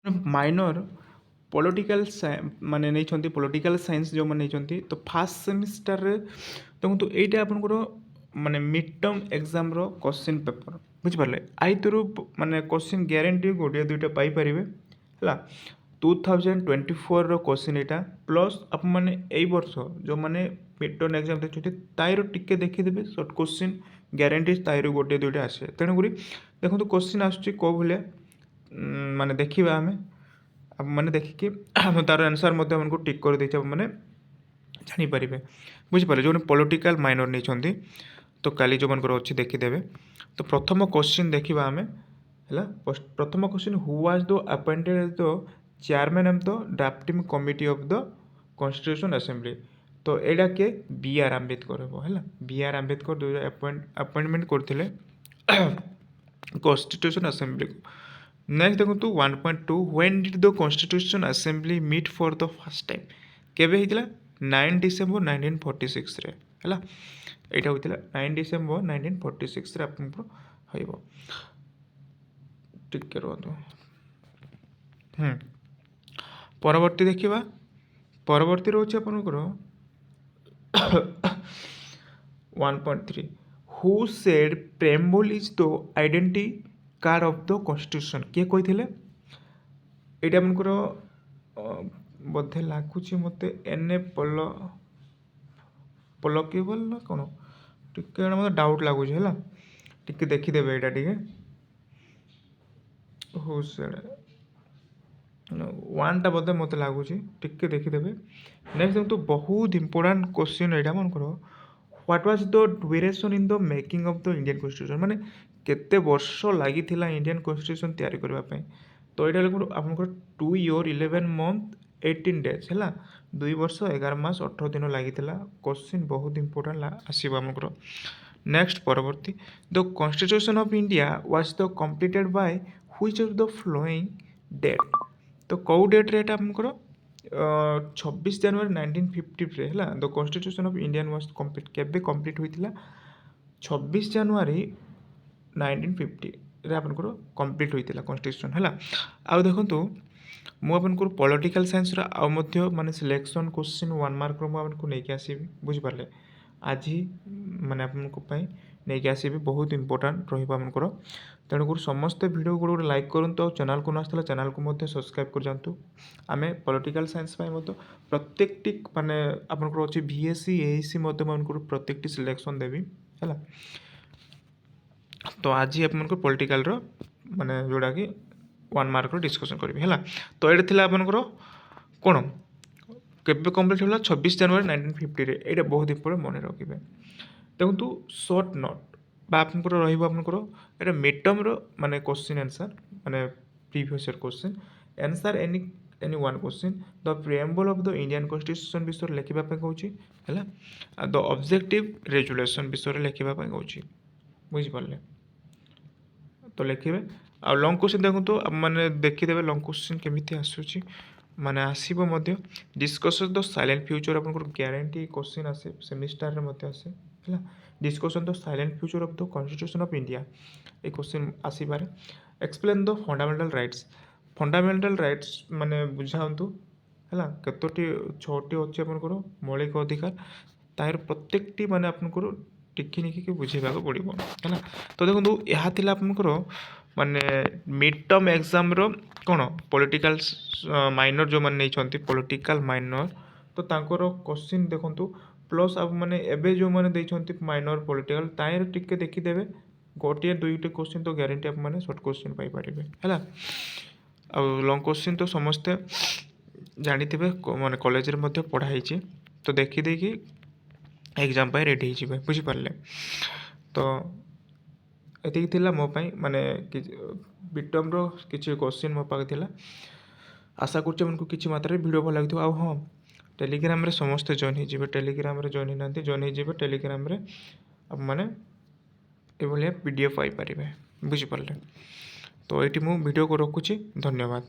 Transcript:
Minor political माने नहीं political science जो मैंने नहीं तो फास्ट सेमिस्टर रे देखो এইটা आपनकर माने मिड टर्म एग्जाम रो क्वेश्चन पेपर बुझिपारे आइतरु माने क्वेश्चन ग्यारंटी गोटे दुईटा पाई परिबे हला 2024 रो क्वेश्चन एटा प्लस आप माने एई वर्ष जो माने मिड टर्म एग्जाम देछथि ताइरो टिके देखि देबे शॉर्ट क्वेश्चन ग्यारंटी ताइरो गोटे दुईटा आसे तेणु करी देखो क्वेश्चन आसुची को भले माने देखिबा हमें आप मैंने देखिए तार आंसर मध्य हमको टिक कर देछ मैंने जानीपर बुझिपारे जो पॉलिटिकल माइनर नहीं तो काली जो मन अच्छी देखीदेवे तो प्रथम क्वेश्चन देखा आम है प्रथम question who was the appointed as the chairman of the drafting committee of the constitution assembly तो एडा के बी आर आंबेडकर है बी आर आंबेडकर जो अपॉइंटमेंट करते कॉन्स्टिट्यूशन असेंबली को नेक्स्ट देखो 1.2 when did the constitution assembly meet for the first time केबे होइतिला 9 डिसेंबर 1946 रे हला एटा होइतिला 9 डिसेंबर 1946 रे आपन होइबो टिक करतो परवर्ती देखिबा परवर्ती रोचे आपनकर 1.3 who said preamble is the identity card of the constitution किए कही ये आपनकर बोधे लगुच मत एन ए पलकेबल ना कौन टिके मतलब डाउट लगुच है टिके देखीदेवे यहाँ टे हु सेड वन टा बोधे मत लगुच टिके देखीदेवे नेक्स्ट देखो बहुत इंपोर्टाट क्वेश्चन यहाँ मनकर what was the duration in the making of the Indian constitution माने केते वर्ष लगी इंडियन कॉन्स्टिट्यूशन तैयारी करने तो यहाँ आपंकर 2 year 11 month 18 days है 2 वर्ष 11 मास 18 दिन लगी क्वेश्चन बहुत इंपोर्टाट आसो आमकर नेक्स्ट परवर्ती the constitution of India was the completed by which of the following date तो कौ डेट रे आमकर 26 जनवरी 1950 है the constitution of Indian was complete केबे कंप्लीट होइतिला 26 जनवरी 1950 रे आपनकर कंप्लीट होइतिला कॉन्स्टिट्यूशन है आ देखंतु मु आपनकर पॉलिटिकल साइंस रा आ मध्य माने सिलेक्शन क्वेश्चन 1 मार्क रो मु आपनको नै के आसीबी बुझि पारले आज ही माने आपनको पई नै के आसीबी बहुत इंपोर्टेंट रहिबा आपनकर तेणुक समस्त वीडियो गोटे लाइक करूँ तो चैनल को नसला चैनल को मध्य सब्सक्राइब कर जातु आम पॉलिटिकल साइंस प्रत्येकटी माने आपनकर अच्छी VSC ASC प्रत्येक सिलेक्शन देवी है तो आज ही आपन पॉलिटिकल रो माने जोड़ा कि 1 मार्क रो डिस्कशन करी है तो ये थी आपनकर कौन केबे कंप्लीट होला 26 जनवरी 1950 रे एटा बहुत इंपोर्टेंट मन रखिबे देखंतु शॉर्ट नोट आपनकर रहिबो आपनकर एटा मिड टर्म रो माने क्वेश्चन आंसर माने previous year question answer any one question the preamble of the Indian constitution विषय लिखिबा पे कहूची हैला द ऑब्जेक्टिव रेजुलेशन विषय लिखिबा पे कहूची बुझि पारले तो लिखिबे आ लॉन्ग क्वेश्चन देखंतु माने देखिदेबे लॉन्ग क्वेश्चन केमिति आसुची माने आसीबो मध्य डिस्कशन द साइलेंट फ्यूचर आपनकर ग्यारंटी क्वेश्चन आसे सेमिस्टर रे मध्य आसे हैला discussion the silent future of the constitution of India ए क्वेश्चन आसीबारे एक्सप्लेन द फंडामेंटल राइट्स माने बुझाउंतु हैला केतोटी 6टी अछि आपनकर मौलिक अधिकार तार प्रत्येकटी माने आपनकर टिकी निकी के बुझेबा को पड़िबो हैला तो देखंतु यहा थिला आपनकर माने मिड टर्म एग्जाम रो कोन पॉलिटिकल माइनर जो माने नै छंती पॉलिटिकल माइनर तो तांकर क्वेश्चन देखंतु प्लस आप माने एबे जो माने दैछंती माइनर पॉलिटिकल तायर टिके देखि देबे गोटे दुईटे क्वेश्चन तो ग्यारंटी आप माने शॉर्ट क्वेश्चन पाई परिबे हैला आ लॉन्ग क्वेश्चन तो समस्ते जानिथिबे माने कॉलेज रे मध्ये पढ़ाई छी तो देखि देखि एग्जाम पाई रेडी हिजिबे बुझि पारले तो एति थिला मो पाई माने बिटम रो किछि क्वेश्चन मो पाक थिला आशा करछि हमको किछि मात्रा रे वीडियो भल लागथि आ हां टेलीग्राम रे समस्त जॉइन हिजिबे टेलीग्राम रे जॉइन नांती जॉइन हिजिबे टेलीग्राम रे आप माने ए भलिया PDF पाई परिबे बुझि पारले तो एटी मु वीडियो को रखुछि धन्यवाद।